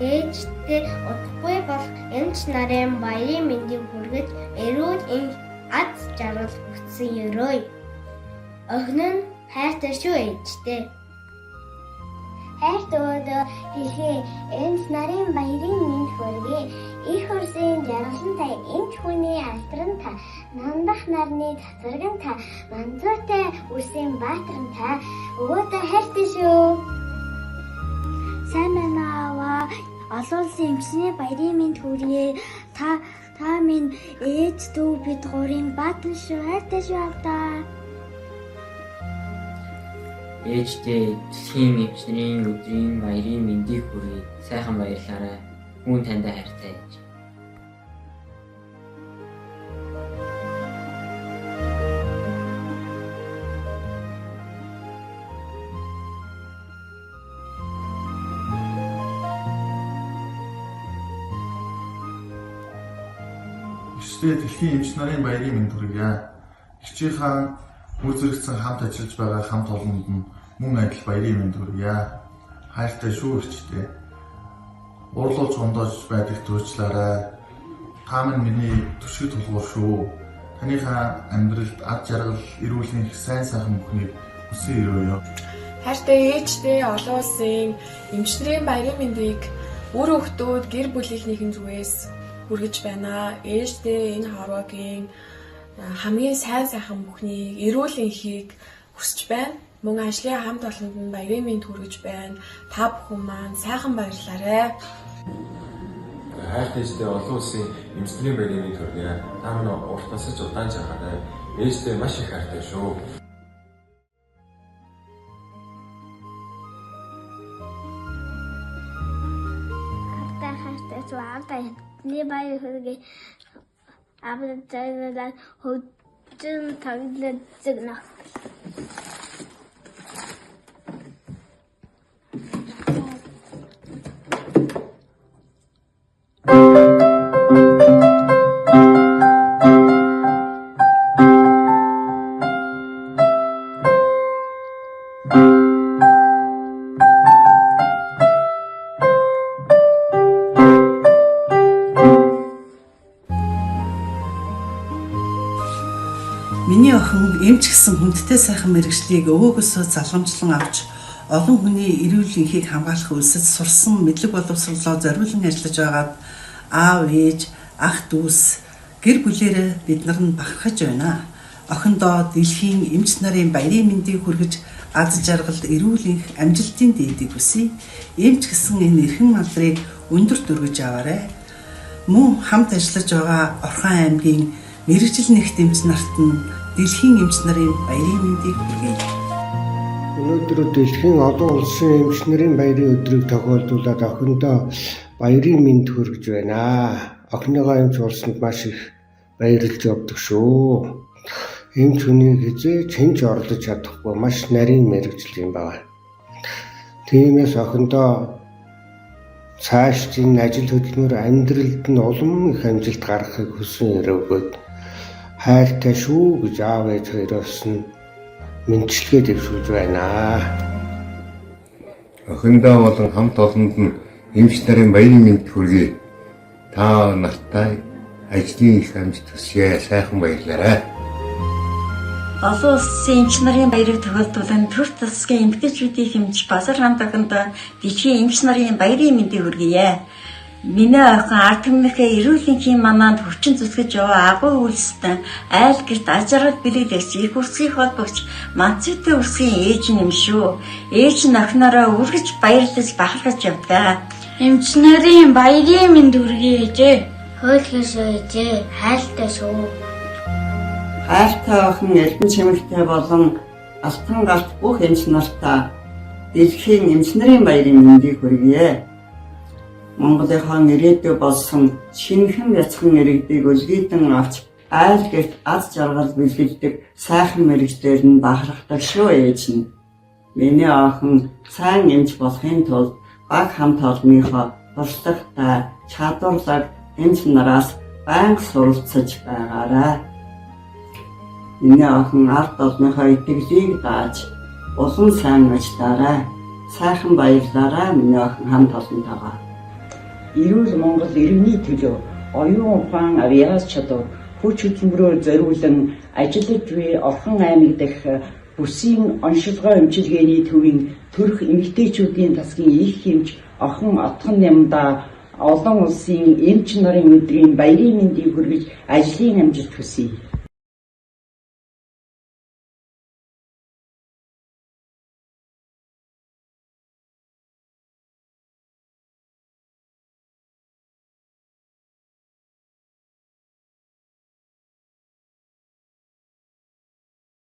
ээжтэй удахгүй болох эмч нарын баярын мэндийг хүргэж эрүүл энх аз жаргал бүтсэн ерөөй. Охин нь хайртай шүү ээжтэй. Хайртай өдөө дэлхийн эмч нарын баярын мэнд хүргэе. Их урсын жаргалантай эмч хүний алдран та, нандах нарны цацарган та, манзуутай үрсийн баатран та, өвөөдөө хайртай шүү. Сайн байна аваа. Олон улсын эмчний баярын мэнд хүргэе. Та минь ээж дүү бид гурийн баатан шүү. Хайртай шүү авдаа. Ээжтэй дэлхийн эмчнэрийн өдрийн баярын мэндийг хүргэе. Сайхан баярлаарай. Хүн танд хайртай ээж. Ихтэй дэлхийн эмч нарын баярын мэнд хүргье. Хичээхэн үзэгдсэн хамт ажиллаж байгаа хамт олонд нь мөн адил баярын мэнд хүргье. Хайртай шүү ихтэй. Урлууч гондоож байдаг төвчлээрээ та миний төшиг тулгуур шүү. Таныхаа амьдралд ад жаргал, эрүүл энх, сайн сайхан бүхнийг хүсэн өрөөё. Хайртай ээжтэй олон улсын эмчнэрийн баярын мэндийг үр хүүхдүүд гэр бүлийнхнийхэн зүгээс хүргэж байна. Ээжтэй энэ хорвогийн хамгийн сайн сайхан бүхнийг эрүүл энхийг хүсэж байна. Мөн ажлын хамт олонд нь баярын мэнд хүргэж байна. Та бүхэн маань сайхан баярлаарай. Хайртай ээжтэй олон улсын эмчнэрийн баярын мэнд хүргье. Та минь урт насаж удаан жаргаарай. Ээжтэй маш их хайртай шүү. Хайртай шүү авдаа. Ни баяр хүргэе. Авдаа цайнаа хөдөн таглаж зэгнэ. Миний охин эмч гэсэн хүндтэй сайхан мэргэжлийг өвөөгөөсөө залгамжлан авч олон хүний эрүүл энхийг хамгаалах үйлсэд сурсан мэдлэг боловсролоо зориулан ажиллаж байгаад аав, ээж, ах дүүс гэр бүлээрээ бид нар нь бахархаж байна. Охиндоо дэлхийн эмч нарын баярын мэндийг хүргэж ад жаргал, эрүүл энх, амжилтын дээдийг хүсье. Эмч гэсэн энэ эрхэм малдрыг өндөр дүргэж аваарай. Мөн хамт ажиллаж байгаа Орхон аймгийн мэргэжил нэгт эмч нарт нь дэлхийн эмч нарын баярын мэндийг хүргэе. Өнөөдөр дэлхийн олон улсын эмч нарын баярын өдрийг тохиолдуулаад охиндоо баярын мэнд хүргэж байна. Охиныгоо эмч болсонд маш их баярлж явдаг шүү. Эмч хүний хизээ чэнж орлож чадахгүй маш нарийн мэргэжил юм байна. Тиймээс охиндоо цааш энэ ажил хөдөлмөр амьдралд нь улам их амжилт гаргахыг хүсэн өрөөгөөд хайртай шүү гэж аав ээж хоёроос нь мэндчилгээ дэвшүүлж байна. Охиндоо болон хамт олонд нь эмч нарын баярын мэнд хүргэе. Та нартай ажлын их амжилт хүсье. Сайхан баярлаарай. Олон улсын эмч нарын баярыг тохиолдуулан төр засгийн эмэгтэйчүүдийн эмч Базар хамт охиндоо дэлхийн эмч нарын баярын мэндийг хүргье. Миний охин ард түмнийхээ эрүүл энхийн мананд хүчин зүтгэж яваа агуу үйлстэй айл гэрт аж аргал бэлгэлэгч их урсгий холбогч Манцэтэй урсгийн ээж юм шүү. Ээж нь охиноороо үргэж баярлаж бахархаж явдаг. Эмч нарын баярын мэнд хүргэе ээжээ. Хөөлхөөсөө ээжээ. Хайртай шүү. Хайртай охин элбэн чимэгтэй болон алтан галт бүх эмч нартаа дэлхийн эмч нарын баярын мэндийг хүргье. Монголынхон ирээдүй болсон шинэхэн бяцхан иргэдийг үлгийдэн авч айл гэрт аз жаргал бэлгэлдэг сайхан мэргэжлэр нь бахархдаг шүү ээж нь. Миний охин сайн эмч болохын тулд баг хамт олонныхоо туршлагатай чадварлаг эмч нараас байнга суралцаж байгаарай. Миний охин ард олонныхоо итгэлийг дааж улам сайн ажиллаарай. Сайхан баярлаарай миний охин хамт олонтойгоо. эрүүл Монгол иргэний төлөө оюун ухаан авьяас чадвар хүч хөдөлмөрөөр зориулан ажиллаж буй Орхон аймаг дахь бүсийн оншилгоо эмчилгээний төвийн төрх эмэгтэйчүүдийн тасгийн их хэмж Орхон отхон нямдаа олон улсын эмч нарын өдрийн баярын мэндийг хүргэж ажлын амжилт хүсье.